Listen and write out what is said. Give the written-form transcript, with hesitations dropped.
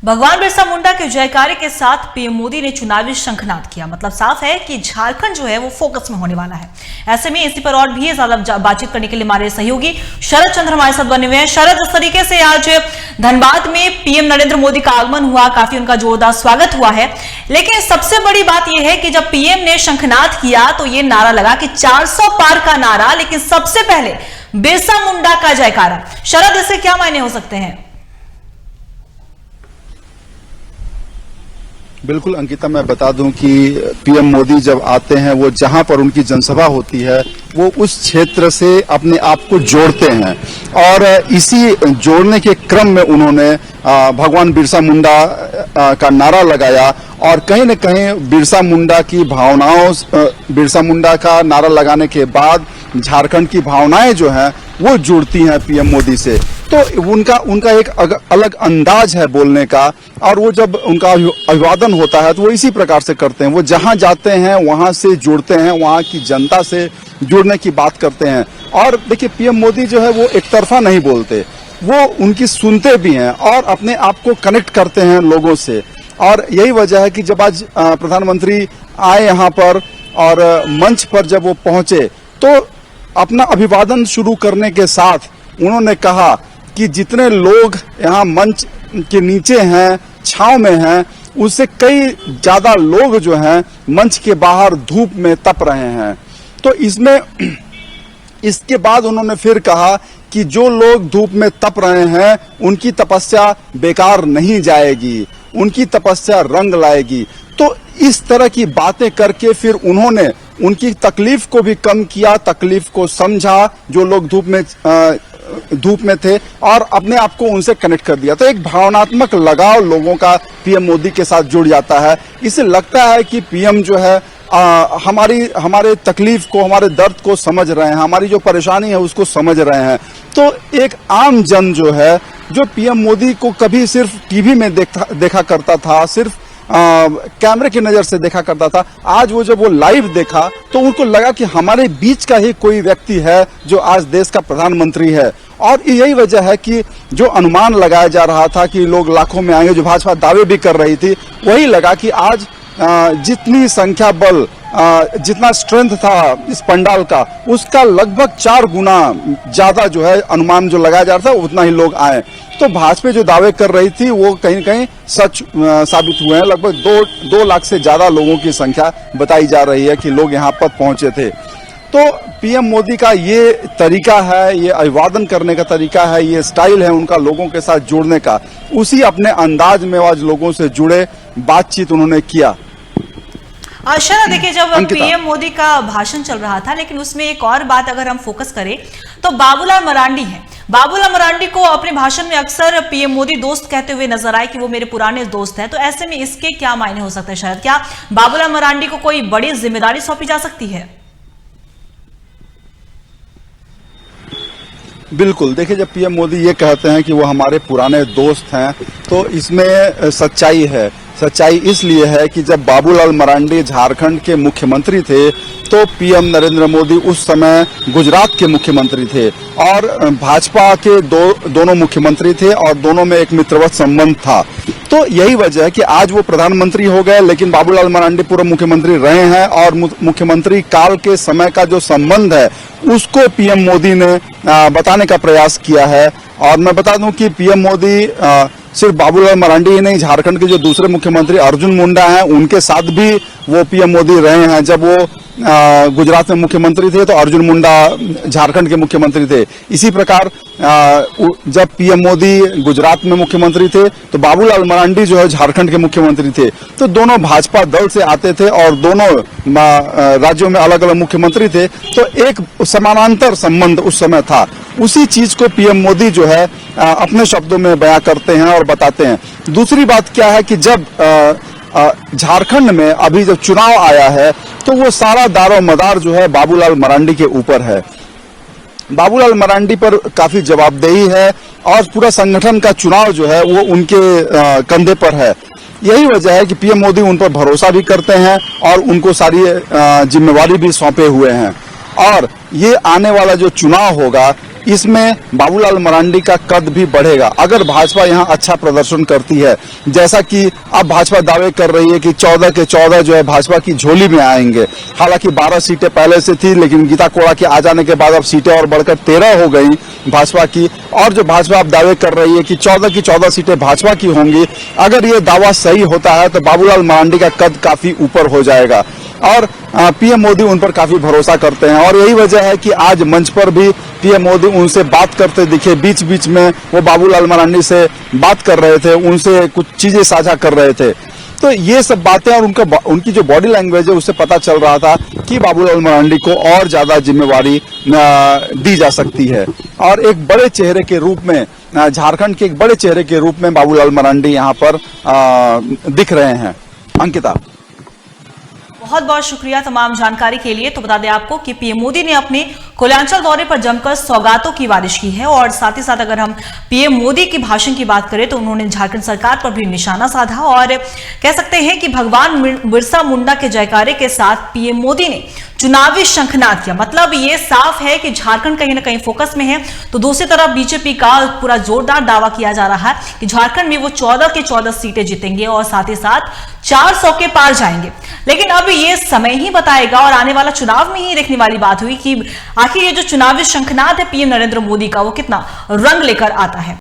भगवान बिरसा मुंडा के जयकारे के साथ पीएम मोदी ने चुनावी शंखनाद किया। मतलब साफ है कि झारखंड जो है वो फोकस में होने वाला है। ऐसे में इसी पर और भी ज्यादा बातचीत करने के लिए हमारे सहयोगी शरद चंद्र हमारे साथ बने हुए हैं। शरद, इस तरीके से आज धनबाद में पीएम नरेंद्र मोदी का आगमन हुआ, काफी उनका जोरदार स्वागत हुआ है, लेकिन सबसे बड़ी बात यह है कि जब पीएम ने शंखनाद किया तो ये नारा लगा कि 400 पार का नारा, लेकिन सबसे पहले बिरसा मुंडा का जयकारा। शरद, इससे क्या मायने हो सकते हैं? बिल्कुल अंकिता, मैं बता दूं कि पीएम मोदी जब आते हैं वो जहां पर उनकी जनसभा होती है वो उस क्षेत्र से अपने आप को जोड़ते हैं और इसी जोड़ने के क्रम में उन्होंने भगवान बिरसा मुंडा का नारा लगाया और कहीं न कहीं बिरसा मुंडा की भावनाओं, बिरसा मुंडा का नारा लगाने के बाद झारखंड की भावनाएं जो हैं वो जुड़ती हैं पीएम मोदी से। तो उनका एक अलग अंदाज है बोलने का और वो जब उनका अभिवादन होता है तो वो इसी प्रकार से करते हैं। वो जहां जाते हैं वहां से जुड़ते हैं, वहां की जनता से जुड़ने की बात करते हैं। और देखिए, पीएम मोदी जो है वो एक तरफा नहीं बोलते, वो उनकी सुनते भी हैं और अपने आप को कनेक्ट करते हैं लोगों से। और यही वजह है कि जब आज प्रधानमंत्री आए यहाँ पर और मंच पर जब वो पहुंचे तो अपना अभिवादन शुरू करने के साथ उन्होंने कहा कि जितने लोग यहाँ मंच के नीचे हैं, छांव में हैं, उससे कई ज्यादा लोग जो हैं मंच के बाहर धूप में तप रहे हैं। तो इसके बाद उन्होंने फिर कहा कि जो लोग धूप में तप रहे हैं उनकी तपस्या बेकार नहीं जाएगी, उनकी तपस्या रंग लाएगी। तो इस तरह की बातें करके फिर उन्होंने उनकी तकलीफ को भी कम किया, तकलीफ को समझा जो लोग धूप में थे और अपने आप को उनसे कनेक्ट कर दिया। तो एक भावनात्मक लगाव लोगों का पीएम मोदी के साथ जुड़ जाता है। इससे लगता है कि पीएम जो है हमारे तकलीफ को, हमारे दर्द को समझ रहे हैं, हमारी जो परेशानी है उसको समझ रहे हैं। तो एक आम जन जो है, जो पीएम मोदी को कभी सिर्फ टीवी में देखा करता था, सिर्फ कैमरे की नजर से देखा करता था, आज जब वो लाइव देखा तो उनको लगा कि हमारे बीच का ही कोई व्यक्ति है जो आज देश का प्रधानमंत्री है। और यही वजह है कि जो अनुमान लगाया जा रहा था कि लोग लाखों में आएंगे, जो भाजपा दावे भी कर रही थी, वही लगा कि आज जितनी संख्या बल, जितना स्ट्रेंथ था इस पंडाल का, उसका लगभग 4 गुना ज्यादा जो है अनुमान जो लगाया जा रहा था उतना ही लोग आए। तो भाजपा जो दावे कर रही थी वो कहीं न कहीं सच साबित हुए हैं। लगभग 2 लाख से ज्यादा लोगों की संख्या बताई जा रही है कि लोग यहाँ पर पहुंचे थे। तो पीएम मोदी का ये तरीका है, ये अभिवादन करने का तरीका है, ये स्टाइल है उनका लोगों के साथ जुड़ने का। उसी अपने अंदाज में आज लोगों से जुड़े, बातचीत उन्होंने किया। शरद, देखिए, जब पीएम मोदी का भाषण चल रहा था, लेकिन उसमें एक और बात अगर हम फोकस करें तो बाबूलाल मरांडी है। बाबूलाल मरांडी को अपने भाषण में अक्सर पीएम मोदी दोस्त कहते हुए नजर आए कि वो मेरे पुराने दोस्त हैं। तो ऐसे में इसके क्या मायने हो सकते हैं शरद? क्या बाबूलाल मरांडी को कोई बड़ी जिम्मेदारी सौंपी जा सकती है? बिल्कुल, देखिए, जब पीएम मोदी ये कहते हैं कि वो हमारे पुराने दोस्त हैं तो इसमें सच्चाई है। सच्चाई इसलिए है कि जब बाबूलाल मरांडी झारखंड के मुख्यमंत्री थे तो पीएम नरेंद्र मोदी उस समय गुजरात के मुख्यमंत्री थे और भाजपा के दोनों मुख्यमंत्री थे और दोनों में एक मित्रवत संबंध था। तो यही वजह है कि आज वो प्रधानमंत्री हो गए, लेकिन बाबूलाल मरांडी पूर्व मुख्यमंत्री रहे हैं और मुख्यमंत्री काल के समय का जो संबंध है उसको पीएम मोदी ने बताने का प्रयास किया है। और मैं बता दूं कि पीएम मोदी सिर्फ बाबूलाल मरांडी ही नहीं, झारखंड के जो दूसरे मुख्यमंत्री अर्जुन मुंडा हैं उनके साथ भी वो पीएम मोदी रहे हैं। जब वो गुजरात में मुख्यमंत्री थे तो अर्जुन मुंडा झारखंड के मुख्यमंत्री थे। इसी प्रकार जब पीएम मोदी गुजरात में मुख्यमंत्री थे तो बाबूलाल मरांडी जो है झारखंड के मुख्यमंत्री थे। तो दोनों भाजपा दल से आते थे और दोनों राज्यों में अलग अलग मुख्यमंत्री थे। तो एक समानांतर संबंध उस समय था। उसी चीज को पीएम मोदी जो है अपने शब्दों में बयां करते हैं और बताते हैं। दूसरी बात क्या है कि जब झारखंड में अभी जब चुनाव आया है तो वो सारा दारो मदार जो है बाबूलाल मरांडी के ऊपर है। बाबूलाल मरांडी पर काफी जवाबदेही है और पूरा संगठन का चुनाव जो है वो उनके कंधे पर है। यही वजह है कि पीएम मोदी उन पर भरोसा भी करते हैं और उनको सारी जिम्मेवारी भी सौंपे हुए हैं। और ये आने वाला जो चुनाव होगा इसमें बाबूलाल मरांडी का कद भी बढ़ेगा अगर भाजपा यहाँ अच्छा प्रदर्शन करती है। जैसा कि अब भाजपा दावे कर रही है कि 14 के 14 जो है भाजपा की झोली में आएंगे। हालांकि 12 सीटें पहले से थी, लेकिन गीता कोड़ा के आ जाने के बाद अब सीटें और बढ़कर 13 हो गई भाजपा की। और जो भाजपा अब दावे कर रही है कि 14 की 14 सीटें भाजपा की होंगी, अगर ये दावा सही होता है तो बाबूलाल मरांडी का कद काफी ऊपर हो जाएगा और पीएम मोदी उन पर काफी भरोसा करते हैं। और यही वजह है कि आज मंच पर भी पीएम मोदी उनसे बात करते दिखे। बीच बीच में वो बाबूलाल मरांडी से बात कर रहे थे, उनसे कुछ चीजें साझा कर रहे थे। तो ये सब बातें और उनकी जो बॉडी लैंग्वेज है उससे पता चल रहा था कि बाबूलाल मरांडी को और ज्यादा जिम्मेवारी दी जा सकती है। और एक बड़े चेहरे के रूप में, झारखंड के एक बड़े चेहरे के रूप में बाबूलाल मरांडी यहाँ पर दिख रहे हैं। अंकिता, बहुत बहुत शुक्रिया तमाम जानकारी के लिए। तो बता दें आपको कि पीएम मोदी ने अपने कोयलांचल दौरे पर जमकर सौगातों की बारिश की है और साथ ही साथ अगर हम पीएम मोदी के भाषण की बात करें तो उन्होंने झारखंड सरकार पर भी निशाना साधा और कह सकते हैं कि भगवान बिरसा मुंडा के जयकारे के साथ पीएम मोदी ने चुनावी शंखनाद किया। मतलब ये साफ है कि झारखंड कहीं ना कहीं फोकस में है। तो दूसरी तरफ बीजेपी का पूरा जोरदार दावा किया जा रहा है कि झारखंड में वो 14 के 14 सीटें जीतेंगे और साथ ही साथ 400 के पार जाएंगे। लेकिन अब ये समय ही बताएगा और आने वाला चुनाव में ही देखने वाली बात हुई कि आखिर ये जो चुनावी शंखनाद है पीएम नरेंद्र मोदी का वो कितना रंग लेकर आता है।